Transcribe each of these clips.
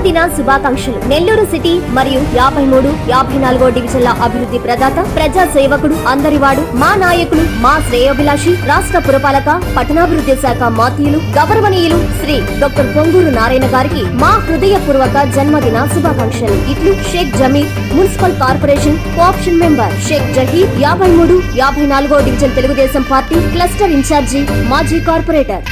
జన్మదిన శుభాకాంక్షలు. నెల్లూరు సిటీ మరియు 53, 54 డివిజన్ల అభివృద్ధి ప్రదాత, ప్రజా సేవకుడు, అందరివాడు, మా నాయకులు, మా శ్రేయోభిలాషి, రాష్ట్ర పురపాలక పట్టణాభివృద్ధి శాఖ మాత్యులు, గౌరవనీయులు శ్రీ డాక్టర్ పొంగూరు నారాయణ గారికి మా హృదయపూర్వక జన్మదిన శుభాకాంక్షలు. ఇట్లు Shaik Zameer, municipal corporation co-option member, Shaik Zaheer, 53, 54 division Telugu Desam party cluster incharge, మాజీ కార్పొరేటర్.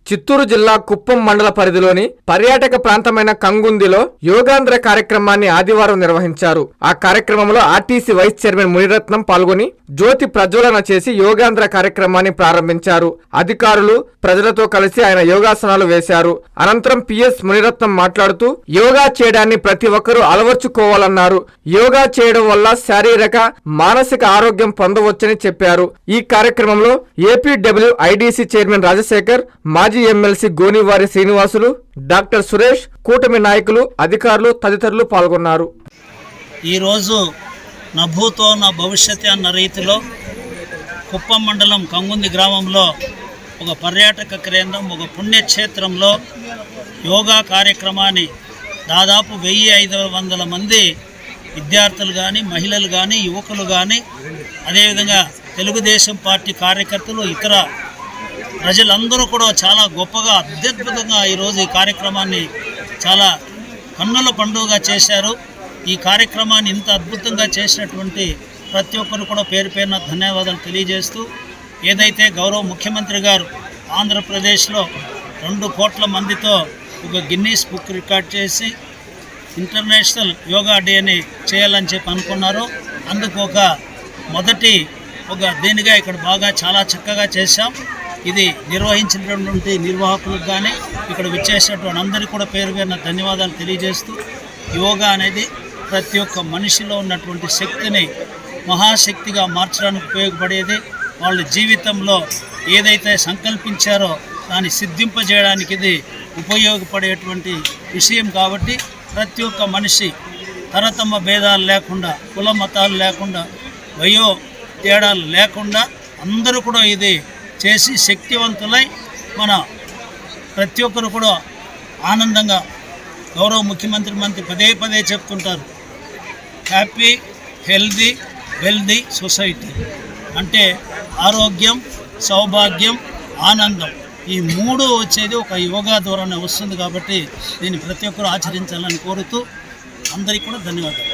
చిత్తూరు జిల్లా కుప్పం మండల పరిధిలోని పర్యాటక ప్రాంతమైన కంగుందిలో యోగాంధ్ర కార్యక్రమాన్ని ఆదివారం నిర్వహించారు. ఆ కార్యక్రమంలో ఆర్టీసీ వైస్ చైర్మన్ మునిరత్నం పాల్గొని జ్యోతి ప్రజ్వలన చేసి యోగాంధ్ర కార్యక్రమాన్ని ప్రారంభించారు. అధికారులు, ప్రజలతో కలిసి ఆయన యోగాసనాలు వేశారు. అనంతరం పిఎస్ మునిరత్నం మాట్లాడుతూ యోగా చేయడాన్ని ప్రతి ఒక్కరూ అలవర్చుకోవాలన్నారు. యోగా చేయడం వల్ల శారీరక, మానసిక ఆరోగ్యం పొందవచ్చని చెప్పారు. ఈ కార్యక్రమంలో ఏపీడబ్ల్యూఐడిసి చైర్మన్ రాజశేఖర్, మాజీ ఎమ్మెల్సీ గోనివారి శ్రీనివాసులు, డాక్టర్ సురేష్, కూటమి నాయకులు, అధికారులు తదితరులు పాల్గొన్నారు. ఈరోజు నా భూతో నా భవిష్యత్ అన్న రీతిలో కుప్పం మండలం కంగుంది గ్రామంలో ఒక పర్యాటక కేంద్రం, ఒక పుణ్యక్షేత్రంలో యోగా కార్యక్రమాన్ని దాదాపు 1500 మంది విద్యార్థులు కానీ, మహిళలు కానీ, యువకులు కానీ, అదేవిధంగా తెలుగుదేశం పార్టీ కార్యకర్తలు, ఇతర ప్రజలందరూ కూడా చాలా గొప్పగా, అత్యద్భుతంగా ఈరోజు ఈ కార్యక్రమాన్ని చాలా కన్నుల పండుగగా చేశారు. ఈ కార్యక్రమాన్ని ఇంత అద్భుతంగా చేసినటువంటి ప్రతి ఒక్కరు కూడా పేరు పేరున ధన్యవాదాలు తెలియజేస్తూ, ఏదైతే గౌరవ ముఖ్యమంత్రి గారు ఆంధ్రప్రదేశ్లో 2 కోట్ల మందితో ఒక గిన్నీస్ బుక్ రికార్డ్ చేసి ఇంటర్నేషనల్ యోగా డేని చేయాలని చెప్పి అనుకున్నారు. అందుకు ఒక మొదటి దీనిగా ఇక్కడ బాగా చాలా చక్కగా చేశాం. ఇది నిర్వహించినటువంటి నిర్వాహకులకు కానీ, ఇక్కడ విచ్చేసినటువంటి అందరికీ కూడా పేరు పేరున ధన్యవాదాలు తెలియజేస్తూ, యోగా అనేది ప్రతి ఒక్క మనిషిలో ఉన్నటువంటి శక్తిని మహాశక్తిగా మార్చడానికి ఉపయోగపడేది. వాళ్ళ జీవితంలో ఏదైతే సంకల్పించారో దాన్ని సిద్ధింపజేయడానికి ఇది ఉపయోగపడేటువంటి విషయం. కాబట్టి ప్రతి ఒక్క మనిషి తరతమ భేదాలు లేకుండా, కుల మతాలు లేకుండా, వయో తేడాలు లేకుండా అందరూ కూడా ఇది చేసి శక్తివంతులై మన ప్రతి ఒక్కరు కూడా ఆనందంగా, గౌరవ ముఖ్యమంత్రి పదే చెప్తుంటారు, హ్యాపీ, హెల్దీ, వెల్దీ సొసైటీ అంటే ఆరోగ్యం, సౌభాగ్యం, ఆనందం, ఈ 3 వచ్చేది ఒక యోగా ద్వారానే వస్తుంది. కాబట్టి దీన్ని ప్రతి ఒక్కరూ ఆచరించాలని కోరుతూ అందరికీ కూడా ధన్యవాదాలు.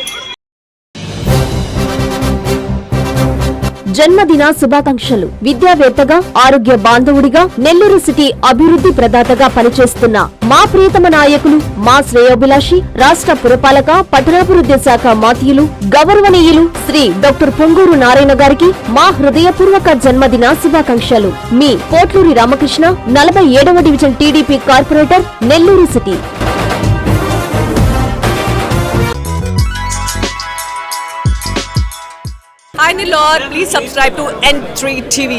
జన్మదిన శుభాకాంక్షలు. విద్యావేత్తగా, ఆరోగ్య బాంధవుడిగా, నెల్లూరు సిటీ అభివృద్ధి ప్రదాతగా పనిచేస్తున్న మా ప్రియతమ నాయకులు, మా శ్రేయోభిలాషి, రాష్ట్ర పురపాలక పట్టణాభివృద్ధి శాఖ మాత్యులు, గౌరవనీయులు శ్రీ డాక్టర్ పొంగూరు నారాయణ గారికి మా హృదయపూర్వక జన్మదిన శుభాకాంక్షలు. మీ కోట్లూరి రామకృష్ణ, 47వ division TDP corporator, Nellore city. Hi Nilor, please subscribe to N3 TV.